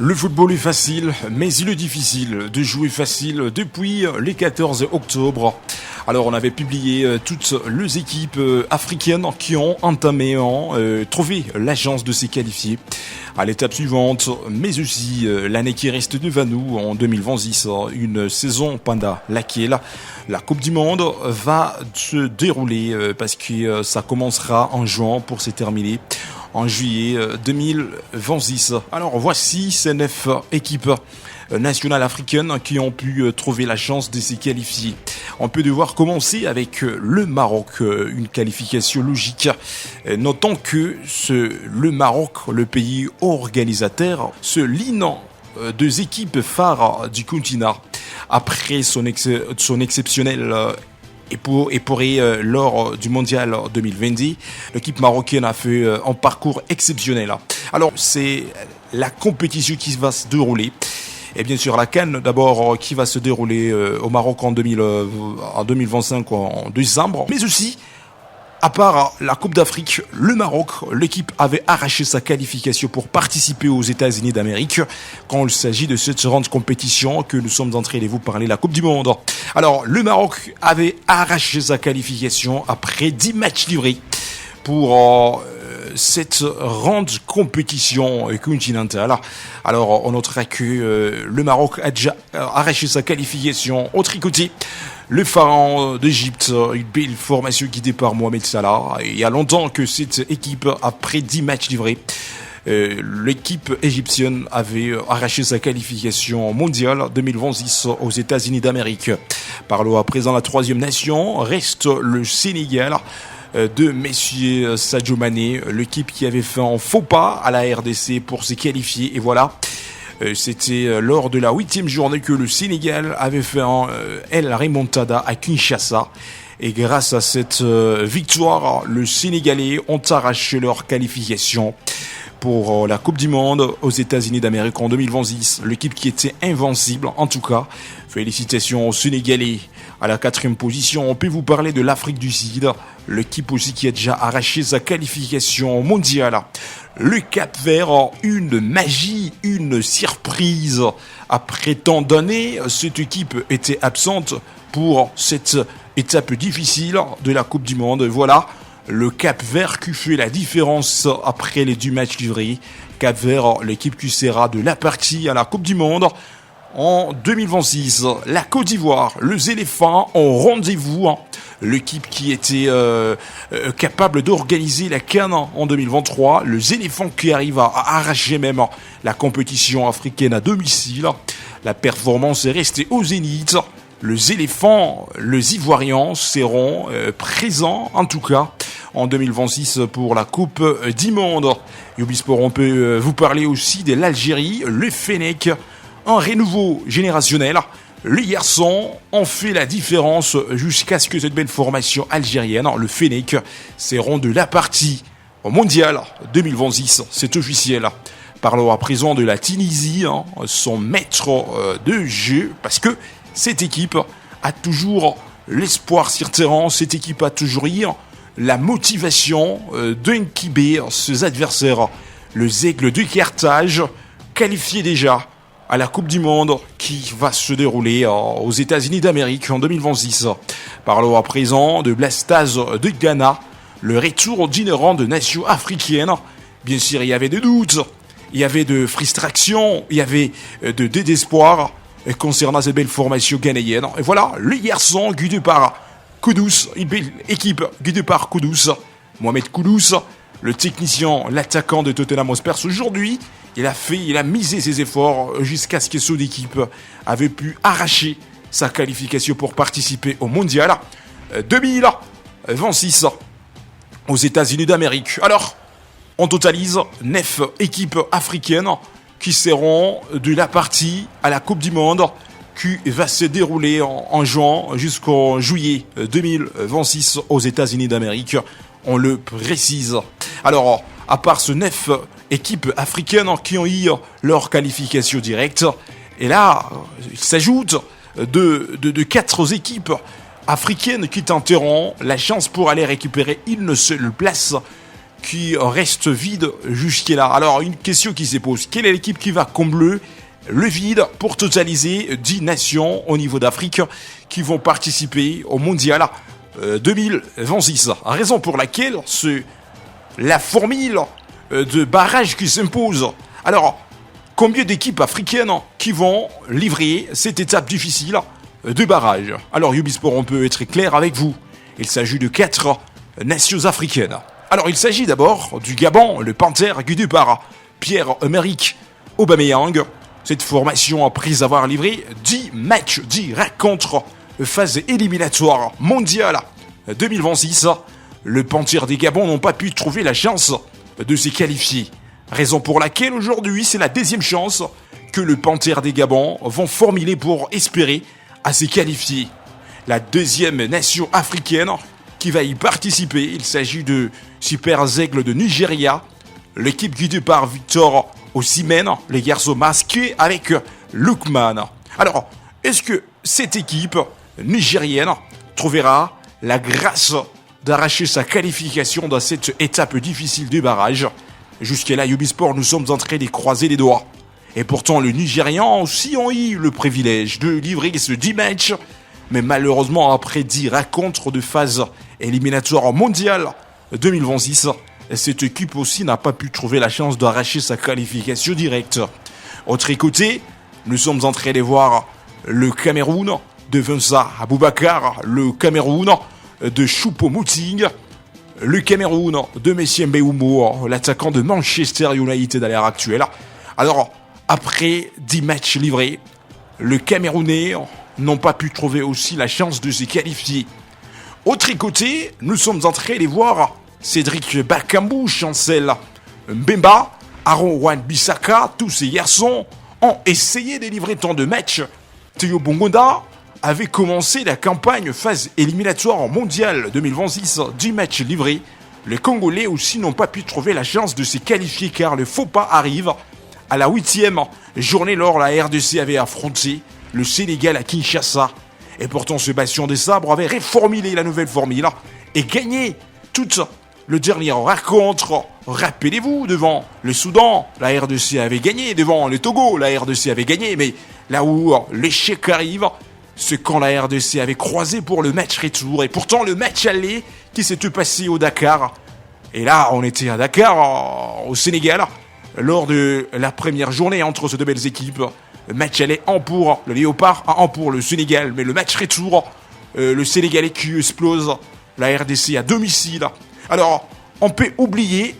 Le football est facile, mais il est difficile de jouer facile depuis les 14 octobre. Alors on avait publié toutes les équipes africaines qui ont entamé, trouvé la chance de se qualifier à l'étape suivante, mais aussi l'année qui reste devant nous en 2026, une saison pendant laquelle la Coupe du Monde va se dérouler parce que ça commencera en juin pour se terminer en juillet 2026. Alors voici ces 9 équipes nationales africaines qui ont pu trouver la chance de se qualifier. On peut devoir commencer avec le Maroc, une qualification logique. Notons que le Maroc, le pays organisateur, se lie deux équipes phares du continent. Après son exceptionnel époré lors du mondial 2020, l'équipe marocaine a fait un parcours exceptionnel. Alors c'est la compétition qui va se dérouler. Et bien sûr la CAN d'abord qui va se dérouler au Maroc en 2025 en décembre. Mais aussi, à part la Coupe d'Afrique, le Maroc, l'équipe avait arraché sa qualification pour participer aux États-Unis d'Amérique quand il s'agit de cette grande compétition que nous sommes en train de vous parler, la Coupe du Monde. Alors, le Maroc avait arraché sa qualification après 10 matchs livrés pour cette grande compétition continentale. Alors, on notera que le Maroc a déjà arraché sa qualification au tricoté. Le pharaon d'Égypte, une belle formation guidée par Mohamed Salah. Il y a longtemps que cette équipe, après 10 matchs livrés, l'équipe égyptienne avait arraché sa qualification mondiale 2026 aux États-Unis d'Amérique. Parlons à présent la troisième nation, reste le Sénégal de messieurs Sadio Mané, l'équipe qui avait fait un faux pas à la RDC pour se qualifier. Et voilà. C'était lors de la 8e journée que le Sénégal avait fait un El Remontada à Kinshasa. Et grâce à cette victoire, le Sénégalais ont arraché leur qualification pour la Coupe du Monde aux États-Unis d'Amérique en 2026. L'équipe qui était invincible, en tout cas. Félicitations aux Sénégalais. À la 4e position, on peut vous parler de l'Afrique du Sud. L'équipe aussi qui a déjà arraché sa qualification mondiale. Le Cap-Vert, une magie, une surprise. Après tant d'années, cette équipe était absente pour cette étape difficile de la Coupe du Monde. Voilà, le Cap-Vert qui fait la différence après les 2 matchs livrés. Cap-Vert, l'équipe qui sera de la partie à la Coupe du Monde. En 2026, la Côte d'Ivoire, les éléphants ont rendez-vous. L'équipe qui était capable d'organiser la CAN en 2023. Les éléphants qui arrivent à arracher même la compétition africaine à domicile. La performance est restée au zénith. Les éléphants, les Ivoiriens seront présents en tout cas en 2026 pour la Coupe du Monde. Ubisport, on peut vous parler aussi de l'Algérie, le Fennec. Un renouveau générationnel. Les garçons ont fait la différence jusqu'à ce que cette belle formation algérienne, le Fennec, seront de la partie au mondial 2026. C'est officiel. Parlons à présent de la Tunisie, son maître de jeu, parce que cette équipe a toujours l'espoir sur terrain. Cette équipe a toujours eu la motivation d'incuber ses adversaires. Les Aigles de Carthage, qualifiés déjà à la Coupe du Monde qui va se dérouler aux États-Unis d'Amérique en 2026. Parlons à présent de Blastaz de Ghana, le retour d'une grande nation africaine. Bien sûr, il y avait des doutes, il y avait de frustration, il y avait de désespoir concernant cette belle formation ghanéenne. Et voilà, les garçons guidés par Kudus, une belle équipe guidée par Kudus, Mohamed Kudus, le technicien, l'attaquant de Tottenham Hotspur. Aujourd'hui, il a misé ses efforts jusqu'à ce que son équipe avait pu arracher sa qualification pour participer au mondial 2026 aux États-Unis d'Amérique. Alors, on totalise 9 équipes africaines qui seront de la partie à la Coupe du Monde qui va se dérouler en juin jusqu'en juillet 2026 aux États-Unis d'Amérique. On le précise. Alors, à part ces 9 équipes africaines qui ont eu leur qualification directe, et là, il s'ajoute de 4 équipes africaines qui tenteront la chance pour aller récupérer une seule place qui reste vide jusqu'à là. Alors, une question qui se pose. Quelle est l'équipe qui va combler le vide pour totaliser 10 nations au niveau d'Afrique qui vont participer au Mondial 2026? Raison pour laquelle la formule de barrage qui s'impose. Alors, combien d'équipes africaines qui vont livrer cette étape difficile de barrage? Alors, Ubisport, on peut être clair avec vous. Il s'agit de 4 nations africaines. Alors, il s'agit d'abord du Gabon, le Panthère, guidé par Pierre-Emerick Aubameyang. Cette formation, après avoir livré 10 matchs, 10 rencontres, phase éliminatoire mondiale 2026, le Panthère des Gabon n'ont pas pu trouver la chance de se qualifier. Raison pour laquelle aujourd'hui, c'est la deuxième chance que le Panthère des Gabon vont formuler pour espérer à se qualifier. La deuxième nation africaine qui va y participer, il s'agit de Super Aigles de Nigeria, l'équipe guidée par Victor Osimhen, les garçons masqués avec Lookman. Alors, est-ce que cette équipe nigérienne trouvera la grâce d'arracher sa qualification dans cette étape difficile du barrage? Jusqu'à là, Ubisport, nous sommes en train de croiser les doigts. Et pourtant, les Nigérians aussi ont eu le privilège de livrer ce 10 matchs. Mais malheureusement, après 10 rencontres de phase éliminatoire mondiale 2026, cette équipe aussi n'a pas pu trouver la chance d'arracher sa qualification directe. Autre côté, nous sommes en train de voir le Cameroun de Vincent Aboubakar, le Cameroun de Choupo-Moting, le Cameroun de Messier Mbeumo, l'attaquant de Manchester United à l'heure actuelle. Alors, après 10 matchs livrés, le Camerounais n'ont pas pu trouver aussi la chance de se qualifier. Autre côté, nous sommes en train de voir Cédric Bakambu, Chancel Mbemba, Aaron Wan-Bissaka, tous ces garçons ont essayé de livrer tant de matchs. Théo Bongonda avait commencé la campagne phase éliminatoire mondiale 2026, 10 matchs livrés. Les Congolais aussi n'ont pas pu trouver la chance de se qualifier car le faux pas arrive à la 8e journée lors la RDC avait affronté le Sénégal à Kinshasa. Et pourtant, Sébastien Desabre avait réformulé la nouvelle formule et gagné toute le dernier rencontre. Rappelez-vous, devant le Soudan, la RDC avait gagné. Devant le Togo, la RDC avait gagné. Mais là où l'échec arrive, c'est quand la RDC avait croisé pour le match retour. Et pourtant, le match aller qui s'était passé au Dakar. Et là, on était à Dakar, au Sénégal, lors de la première journée entre ces deux belles équipes. Le match allait en pour le Léopard, en pour le Sénégal. Mais le match retour, le Sénégalais qui explose la RDC à domicile. Alors, on peut oublier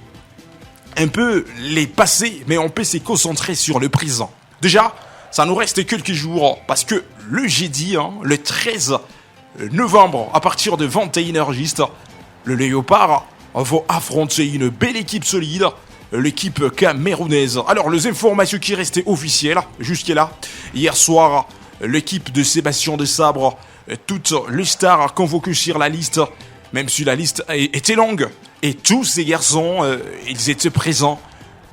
un peu les passés, mais on peut se concentrer sur le présent. Déjà, ça nous reste quelques jours, parce que le jeudi, le 13 novembre, à partir de 21h juste, le Léopard va affronter une belle équipe solide, l'équipe camerounaise. Alors, les informations qui restaient officielles jusqu'à là, hier soir, l'équipe de Sébastien Desabre, toutes les stars convoquées sur la liste, même si la liste était longue, et tous ces garçons, ils étaient présents,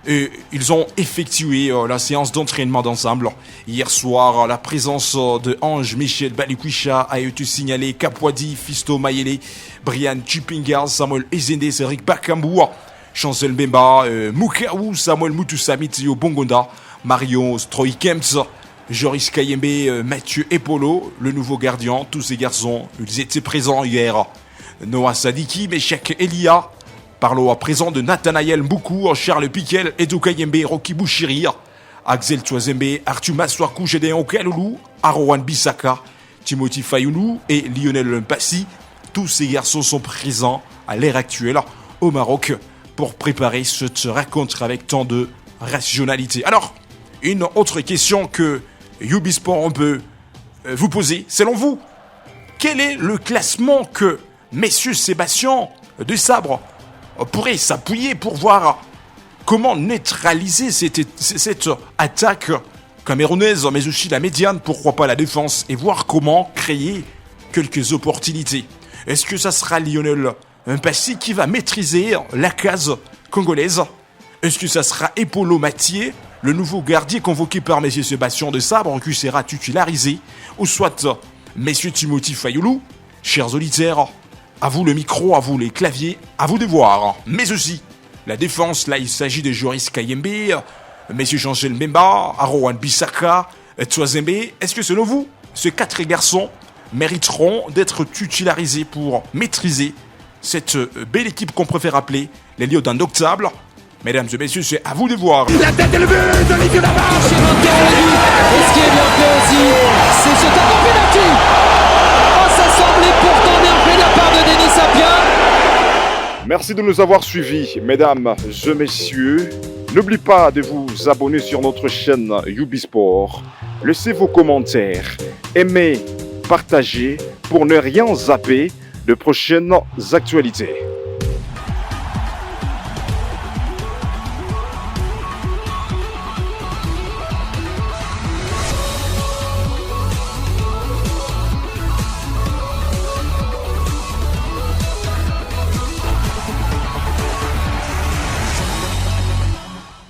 et ils ont effectué la séance d'entraînement d'ensemble. Hier soir, la présence de Ange Michel Balikwisha a été signalée. Kapwadi, Fisto Mayele, Brian Chipinga, Samuel Ezende, Cédric Bakambu, Chancel Mbemba, Mukaou, Samuel Mutusami, Théo Bongonda, Marion Stroikems, Joris Kayembe, Mathieu Epolo, le nouveau gardien. Tous ces garçons, ils étaient présents hier. Noah Sadiki, Meshek Elia, parlons à présent de Nathanaël Mboukou, Charles Piquel, Edo Kayembe, Rocky Bouchiri, Axel Touazembe, Arthur Maswakou, Gédéon Kaloulou, Arwan Bissaka, Timothy Fayoulou et Lionel Mpassi. Tous ces garçons sont présents à l'ère actuelle au Maroc pour préparer cette rencontre avec tant de rationalité. Alors, une autre question que Ubisport on peut vous poser, selon vous, quel est le classement que messieurs Sébastien Desabre pourrait s'appuyer pour voir comment neutraliser cette attaque camerounaise, mais aussi la médiane, pourquoi pas la défense, et voir comment créer quelques opportunités. Est-ce que ça sera Lionel Mpassi qui va maîtriser la case congolaise? Est-ce que ça sera Epolo Mathieu, le nouveau gardien convoqué par messieurs Sébastien Desabre, qui sera titularisé? Ou soit messieurs Timothy Fayoulou? Chers auditeurs, à vous le micro, à vous les claviers, à vous de voir. Mais aussi, La défense, là, il s'agit de Joris Kayembe, Messieurs Jean-Gel Mbemba, Arouan Bissaka, Twazembe. Est-ce que selon vous, ces 4 garçons mériteront d'être titularisés pour maîtriser cette belle équipe qu'on préfère appeler les Lions d'Octobre? Mesdames et messieurs, c'est à vous de voir. La tête et le but de Nicolas Labarre. Et ce qui est bien fait aussi, c'est ce tableau penalty. Oh, ça semblait pourtant bien fait de la part de Denis Sapien. Merci de nous avoir suivis, mesdames et messieurs. N'oubliez pas de vous abonner sur notre chaîne Ubisport. Laissez vos commentaires, aimez, partagez pour ne rien zapper de prochaines actualités.